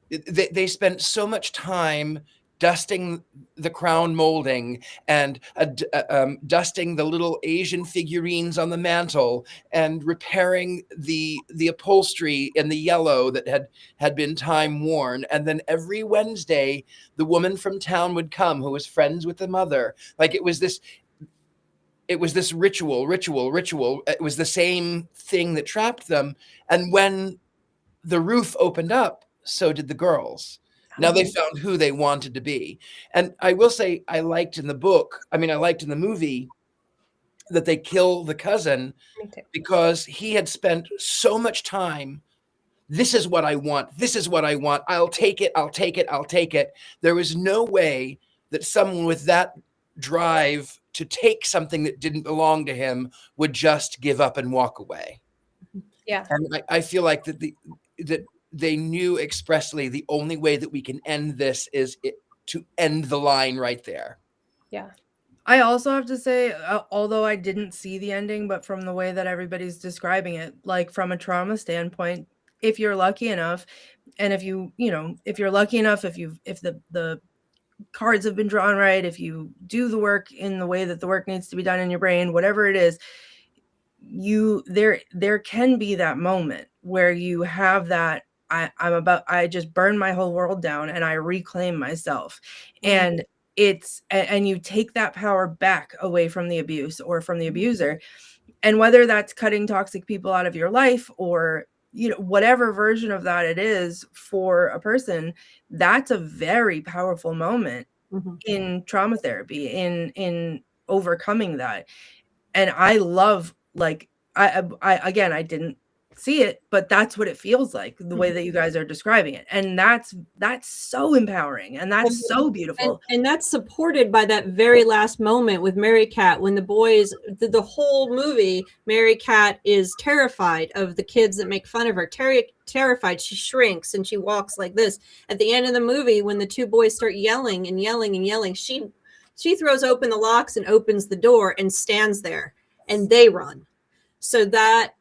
they spent so much time dusting the crown molding and dusting the little Asian figurines on the mantle and repairing the upholstery in the yellow that had been time worn. And then every Wednesday, the woman from town would come who was friends with the mother. Like it was this ritual. It was the same thing that trapped them. And when the roof opened up, so did the girls. Now they found who they wanted to be. And I will say, I liked in the movie that they kill the cousin, because he had spent so much time. This is what I want. This is what I want. I'll take it. I'll take it. I'll take it. There was no way that someone with that drive to take something that didn't belong to him would just give up and walk away. Yeah. And I feel like that they knew expressly the only way that we can end this is to end the line right there. Yeah. I also have to say, although I didn't see the ending, but from the way that everybody's describing it, like from a trauma standpoint, if you're lucky enough, and if you're lucky enough, if the cards have been drawn right, if you do the work in the way that the work needs to be done in your brain, whatever it is, there can be that moment where you have that, I just burned my whole world down and I reclaim myself. Mm-hmm. And and you take that power back away from the abuse or from the abuser. And whether that's cutting toxic people out of your life or, whatever version of that it is for a person, that's a very powerful moment in trauma therapy, in overcoming that. And I love, like, I again, I didn't see it, but that's what it feels like, the way that you guys are describing it. And that's so empowering, and that's so beautiful. And that's supported by that very last moment with Mary Cat, when the boys, the whole movie, Mary Cat is terrified of the kids that make fun of her. Terrified. She shrinks and she walks like this. At the end of the movie, when the two boys start yelling and yelling and yelling, she throws open the locks and opens the door and stands there, and they run. So that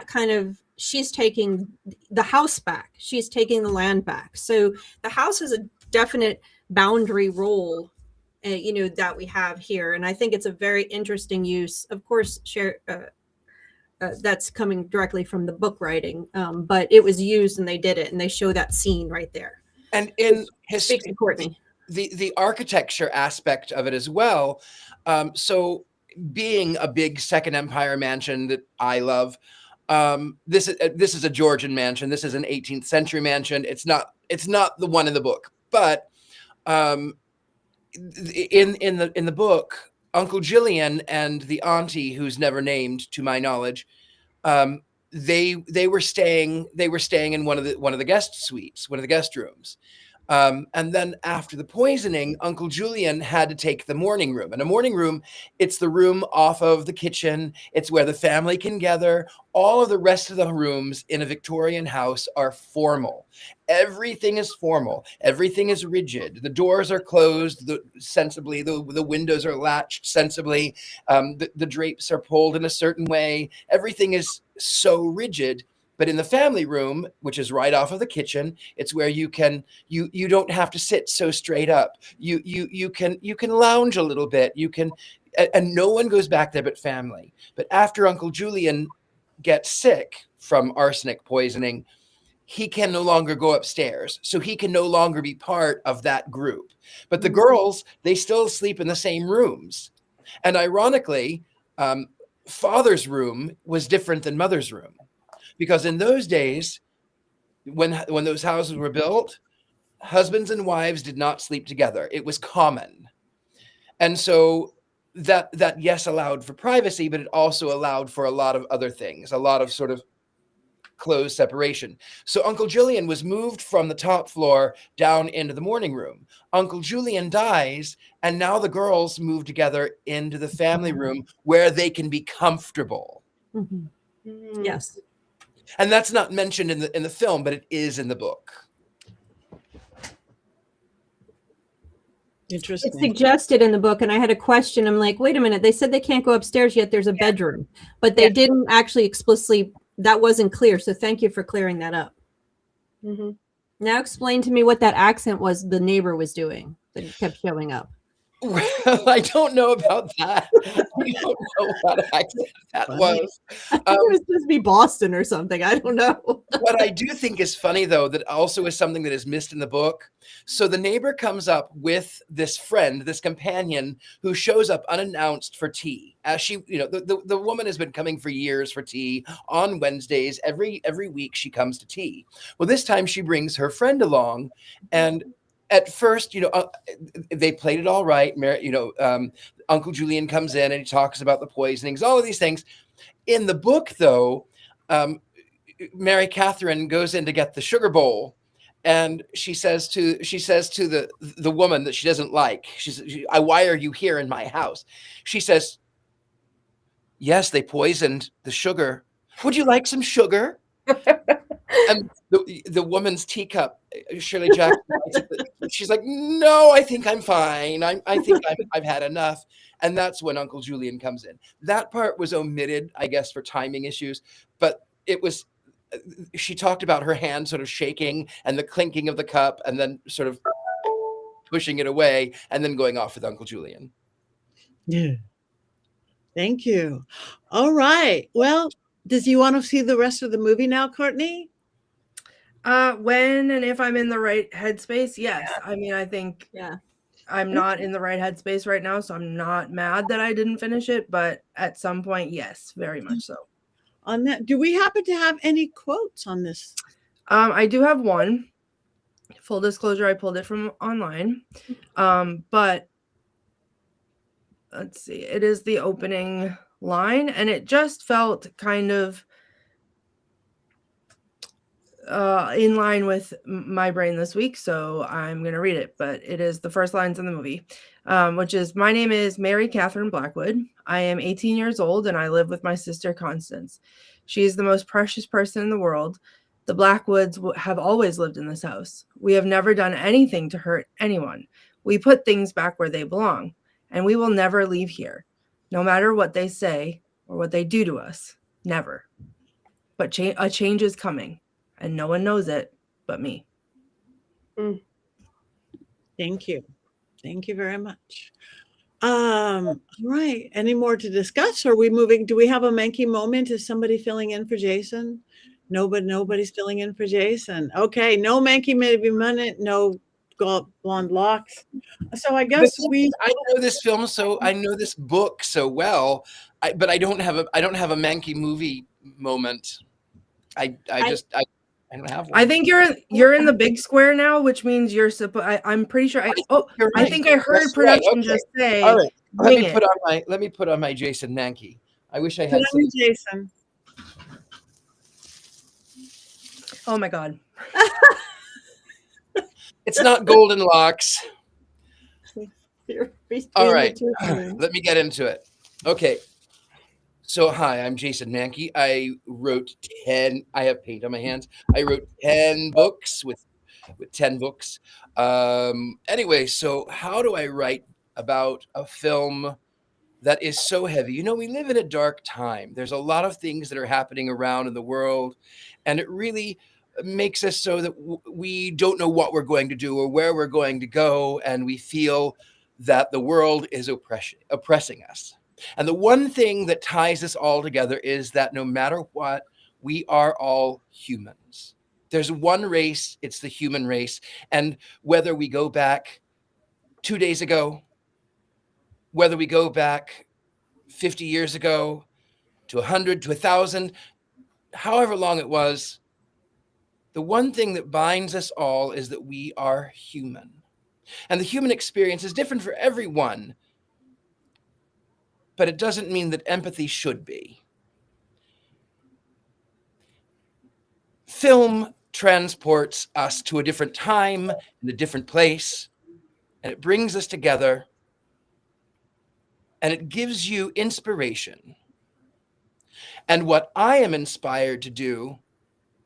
kind of, she's taking the house back. She's taking the land back. So the house has a definite boundary role, that we have here. And I think it's a very interesting use. Of course, that's coming directly from the book writing, but it was used and they did it, and they show that scene right there. And in Speak to Courtney. The architecture aspect of it as well. So being a big Second Empire mansion that I love, this is a Georgian mansion. This is an 18th century mansion. It's not the one in the book, but in the book, Uncle Jillian and the auntie, who's never named to my knowledge, they were staying in one of the guest suites, one of the guest rooms. And then after the poisoning, Uncle Julian had to take the morning room. And a morning room, it's the room off of the kitchen. It's where the family can gather. All of the rest of the rooms in a Victorian house are formal. Everything is formal. Everything is rigid. The doors are closed sensibly. The windows are latched sensibly. The drapes are pulled in a certain way. Everything is so rigid. But in the family room, which is right off of the kitchen, it's where you don't have to sit so straight up. You can lounge a little bit. And no one goes back there but family. But after Uncle Julian gets sick from arsenic poisoning, he can no longer go upstairs. So he can no longer be part of that group. But the girls, they still sleep in the same rooms. And ironically, father's room was different than mother's room. Because in those days, when those houses were built, husbands and wives did not sleep together. It was common. And so that yes, allowed for privacy, but it also allowed for a lot of other things, a lot of sort of close separation. So Uncle Julian was moved from the top floor down into the morning room. Uncle Julian dies, and now the girls move together into the family room where they can be comfortable. Mm-hmm. Yes. And that's not mentioned in the film, but it is in the book. Interesting. It's suggested in the book, and I had a question. I'm like, wait a minute. They said they can't go upstairs yet. There's a bedroom, but they didn't actually explicitly. That wasn't clear. So thank you for clearing that up. Mm-hmm. Now explain to me what that accent was the neighbor was doing that kept showing up. Well, I don't know about that. I don't know what accent that was. I think it was supposed to be Boston or something. I don't know. What I do think is funny, though, that also is something that is missed in the book. So the neighbor comes up with this friend, this companion, who shows up unannounced for tea. As she, the woman has been coming for years for tea on Wednesdays. Every week she comes to tea. Well, this time she brings her friend along, and at first, they played it all right. Uncle Julian comes in and he talks about the poisonings, all of these things. In the book, though, Mary Catherine goes in to get the sugar bowl, and she says to the woman that she doesn't like, she says, "Why are you here in my house?" She says, "Yes, they poisoned the sugar. Would you like some sugar?" And the woman's teacup, Shirley Jackson, she's like, "No, I think I'm fine. I think I've had enough." And that's when Uncle Julian comes in. That part was omitted, I guess, for timing issues, but it was. She talked about her hand sort of shaking and the clinking of the cup, and then sort of pushing it away, and then going off with Uncle Julian. Yeah. Thank you. All right. Well, does you want to see the rest of the movie now, Courtney? When and if I'm in the right headspace, yes. I mean, I think I'm not in the right headspace right now, so I'm not mad that I didn't finish it, but at some point, yes, very much so. On that, do we happen to have any quotes on this? I do have one. Full disclosure, I pulled it from online. But let's see. It is the opening line, and it just felt kind of in line with my brain this week, so I'm going to read it. But it is the first lines in the movie, which is, "My name is Mary Catherine Blackwood. I am 18 years old, and I live with my sister Constance. She is the most precious person in the world. The Blackwoods have always lived in this house. We have never done anything to hurt anyone. We put things back where they belong, and we will never leave here, no matter what they say or what they do to us. Never. But a change is coming. And no one knows it but me." Thank you. Thank you very much. Right. Any more to discuss? Are we moving? Do we have a Mankey moment? Is somebody filling in for Jason? Nobody's filling in for Jason. Okay. No Mankey maybe minute. No blonde locks. So I guess I know this film, so I know this book so well, but I don't have a Mankey movie moment. I don't have one. I think you're in the big square now, which means you're supposed. I'm pretty sure. You're I right. think I heard That's production right. Okay. just say. All right. Wing it. Let me put on my Jason Mankey. I wish I put had on some. you, Jason. Oh my God. It's not golden locks. All right. Let me get into it. Okay. So, hi, I'm Jason Mankey. I wrote 10. I have paint on my hands. I wrote 10 books with 10 books. Anyway, so how do I write about a film that is so heavy? You know, we live in a dark time. There's a lot of things that are happening around in the world, and it really makes us so that we don't know what we're going to do or where we're going to go, and we feel that the world is oppressing us. And the one thing that ties us all together is that no matter what, we are all humans. There's one race, it's the human race. And whether we go back 2 days ago, whether we go back 50 years ago, to 100, to 1,000, however long it was, the one thing that binds us all is that we are human. And the human experience is different for everyone, but it doesn't mean that empathy should be. Film transports us to a different time and a different place, and it brings us together, and it gives you inspiration. And what I am inspired to do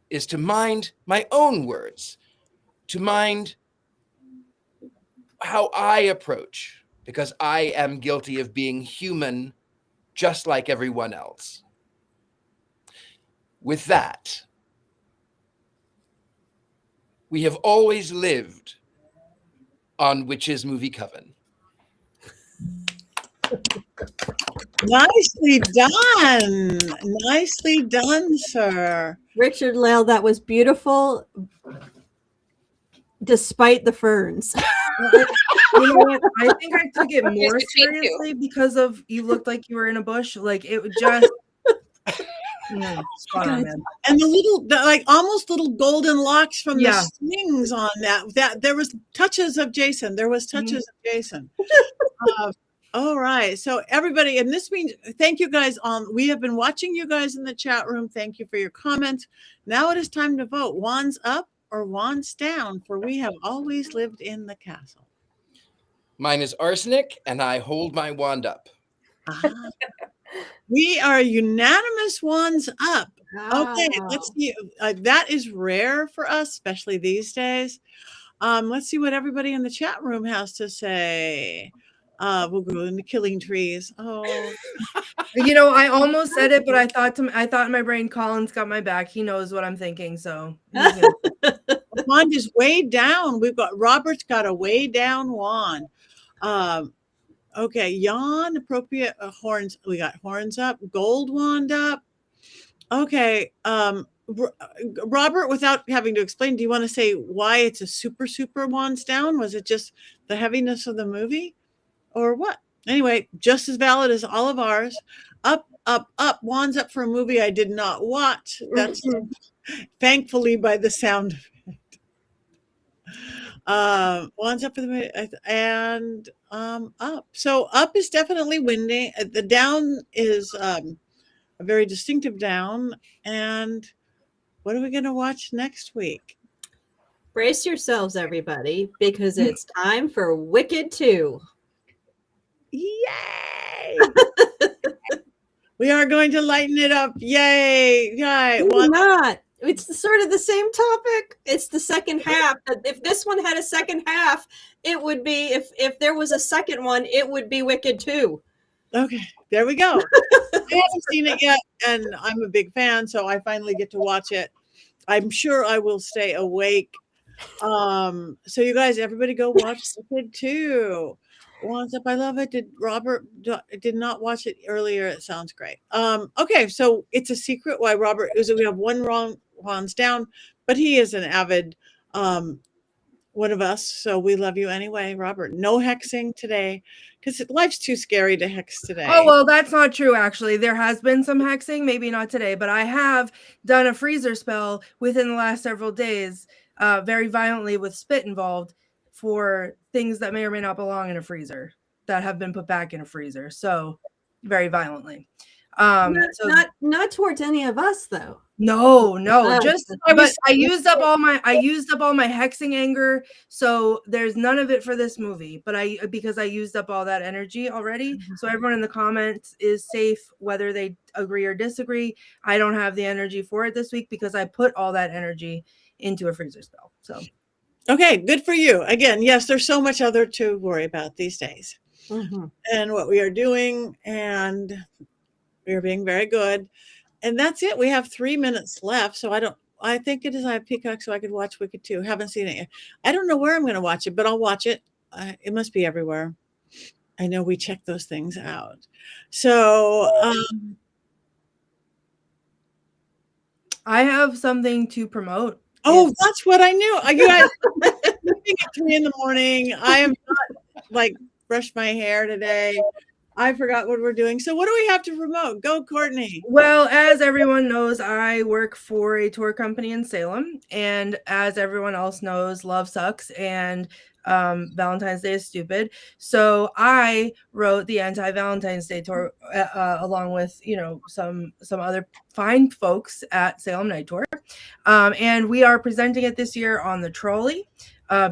is to mind my own words, to mind how I approach, because I am guilty of being human just like everyone else. With that, we have always lived on Witches Movie Coven. Nicely done. Nicely done, sir. Richard Lale, that was beautiful, despite the ferns. You know what? I think I took it more seriously because of you looked like you were in a bush. Like it would just. Spot on, man. And the almost little golden locks from Yeah. the strings on that there was touches of Jason. There was touches of Jason. All right. So everybody, and this means thank you guys. We have been watching you guys in the chat room. Thank you for your comments. Now it is time to vote. Wands up or wands down, for we have always lived in the castle. Mine is arsenic, and I hold my wand up. We are unanimous wands up. Okay, let's see. That is rare for us, especially these days. Let's see what everybody in the chat room has to say. We'll go into killing trees. Oh, You know, I almost said it, but I thought in my brain, Colin's got my back. He knows what I'm thinking, so. wand is way down. Robert's got a way down wand. Okay, yawn, appropriate horns. We got horns up, gold wand up. Okay, Robert, without having to explain, do you want to say why it's a super wands down? Was it just the heaviness of the movie or what? Anyway, just as valid as all of ours. Up, wands up for a movie I did not watch. That's thankfully by the sound of it. Wands up for the movie and up. So up is definitely windy. The down is a very distinctive down. And what are we going to watch next week? Brace yourselves, everybody, because it's time for Wicked 2. Yay! We are going to lighten it up. Yay! Yay! Why not? It's sort of the same topic. It's the second half. If this one had a second half, it would be, if there was a second one, it would be Wicked 2. Okay, there we go. I haven't seen it yet, and I'm a big fan, so I finally get to watch it. I'm sure I will stay awake. So you guys, everybody go watch Wicked 2. Wands up, I love it. Did Robert did not watch it earlier? It sounds great. Okay, so it's a secret why Robert is. We have one wrong wands down, but he is an avid one of us, so we love you anyway, Robert. No hexing today because life's too scary to hex today. Oh, well, that's not true, actually. There has been some hexing, maybe not today, but I have done a freezer spell within the last several days, very violently with spit involved, for things that may or may not belong in a freezer that have been put back in a freezer. So very violently. Not towards any of us, though. No, just but I used up all my hexing anger, so there's none of it for this movie, but because I used up all that energy already. So everyone in the comments is safe whether they agree or disagree. I don't have the energy for it this week because I put all that energy into a freezer spell. So okay, good for you. Again, yes, there's so much other to worry about these days. And what we are doing, and we are being very good. And that's it. We have 3 minutes left. So I think it is. I have Peacock, so I could watch Wicked 2. Haven't seen it yet. I don't know where I'm going to watch it, but I'll watch it. It must be everywhere. I know we check those things out. So I have something to promote. Oh, that's what I knew. You guys, sleeping at 3 in the morning. I have not brushed my hair today. I forgot what we're doing. So what do we have to promote? Go, Courtney. Well, as everyone knows, I work for a tour company in Salem. And as everyone else knows, love sucks and Valentine's Day is stupid. So I wrote the anti-Valentine's Day tour along with, some other fine folks at Salem Night Tour. And we are presenting it this year on the trolley.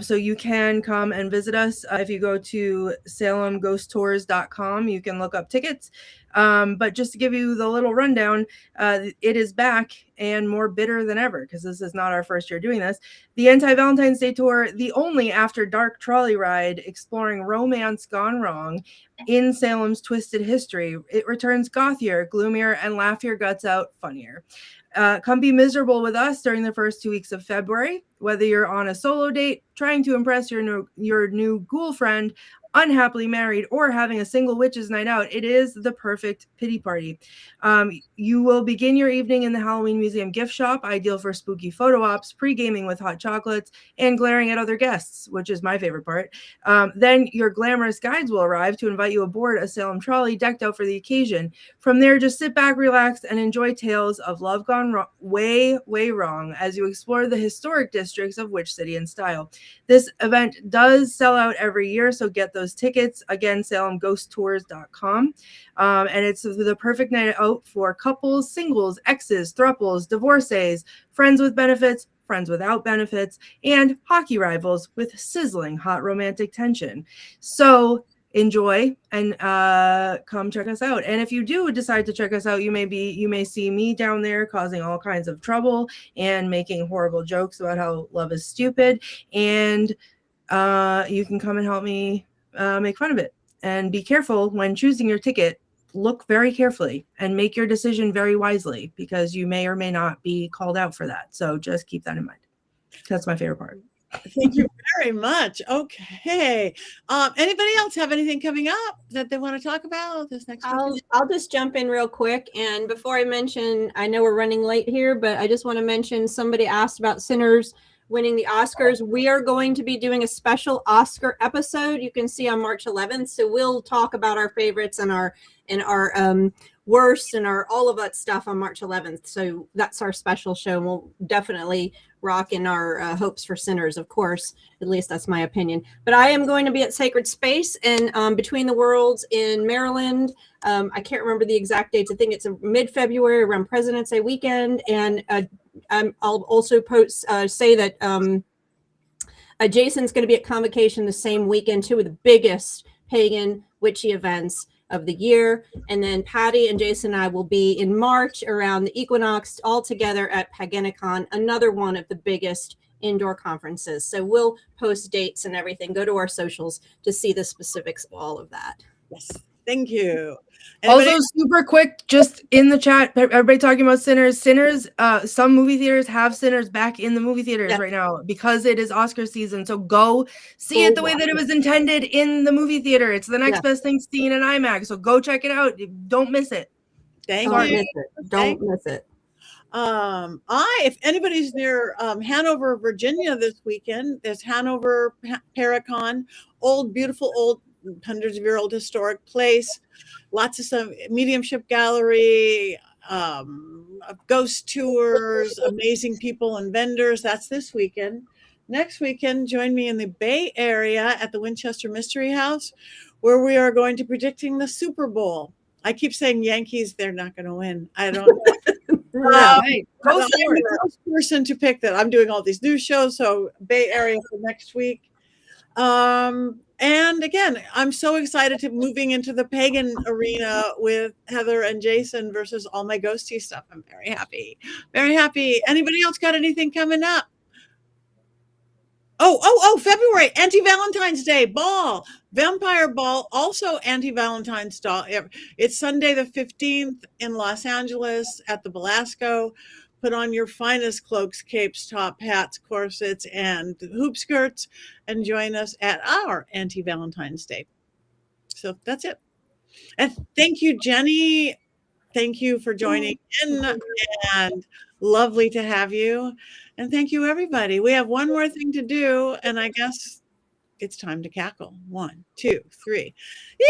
So you can come and visit us. If you go to salemghosttours.com, you can look up tickets. But just to give you the little rundown, it is back and more bitter than ever because this is not our first year doing this. The Anti-Valentine's Day Tour, the only after dark trolley ride exploring romance gone wrong in Salem's twisted history. It returns gothier, gloomier, and laugh your guts out funnier. Come be miserable with us during the first 2 weeks of February, whether you're on a solo date, trying to impress your new ghoul friend, unhappily married, or having a single witches night out. It is the perfect pity party. You will begin your evening in the Halloween Museum gift shop, ideal for spooky photo ops, pre-gaming with hot chocolates, and glaring at other guests, which is my favorite part. Then your glamorous guides will arrive to invite you aboard a Salem trolley decked out for the occasion. From there, just sit back, relax, and enjoy tales of love gone way, way wrong as you explore the historic districts of Witch City in style. This event does sell out every year, so get those tickets. Again, salemghosttours.com. And it's the perfect night out for couples, singles, exes, thruples, divorcees, friends with benefits, friends without benefits, and hockey rivals with sizzling hot romantic tension. So enjoy and come check us out. And if you do decide to check us out, you may see me down there causing all kinds of trouble and making horrible jokes about how love is stupid. And you can come and help me make fun of it. And be careful when choosing your ticket. Look very carefully and make your decision very wisely because you may or may not be called out for that. So just keep that in mind. That's my favorite part. Thank you very much. Okay. Anybody else have anything coming up that they want to talk about this next weekend? I'll just jump in real quick. And before I mention, I know we're running late here, but I just want to mention somebody asked about Sinners winning the Oscars. We are going to be doing a special Oscar episode you can see on March 11th. So we'll talk about our favorites and our worst and our all of that stuff on March 11th. So that's our special show. And we'll definitely rock in our hopes for Sinners, of course. At least that's my opinion. But I am going to be at Sacred Space and Between the Worlds in Maryland. I can't remember the exact dates. I think it's mid-February around President's Day weekend. And I'll also say that Jason's going to be at Convocation the same weekend, too, with the biggest pagan witchy events of the year. And then Patty and Jason and I will be in March around the equinox all together at Paganicon, another one of the biggest indoor conferences. So we'll post dates and everything. Go to our socials to see the specifics of all of that. Yes. Thank you. Anybody? Also, super quick, just in the chat, everybody talking about Sinners. Some movie theaters have Sinners back in the movie theaters right now because it is Oscar season. So go see it the way that it was intended in the movie theater. It's the next best thing seen in IMAX. So go check it out. Don't miss it. Thank Don't you. miss it. Don't miss it. If anybody's near Hanover, Virginia this weekend, there's Hanover Paracon, beautiful old hundreds of year old historic place, lots of some mediumship gallery, ghost tours, amazing people and vendors. That's this weekend. Next weekend, join me in the Bay Area at the Winchester Mystery House, where we are going to be predicting the Super Bowl. I keep saying Yankees, they're not going to win. I don't Right. I'm the first person to pick that. I'm doing all these news shows, so Bay Area for next week. And again, I'm so excited to moving into the pagan arena with Heather and Jason versus all my ghosty stuff. I'm very happy. Very happy. Anybody else got anything coming up? February, anti-Valentine's Day ball, vampire ball, also anti-Valentine's Day. It's Sunday the 15th in Los Angeles at the Belasco. Put on your finest cloaks, capes, top hats, corsets, and hoop skirts, and join us at our anti-Valentine's Day. So that's it. And thank you, Jenny. Thank you for joining in, and lovely to have you. And thank you, everybody. We have one more thing to do, and I guess it's time to cackle. 1, 2, 3. Yay!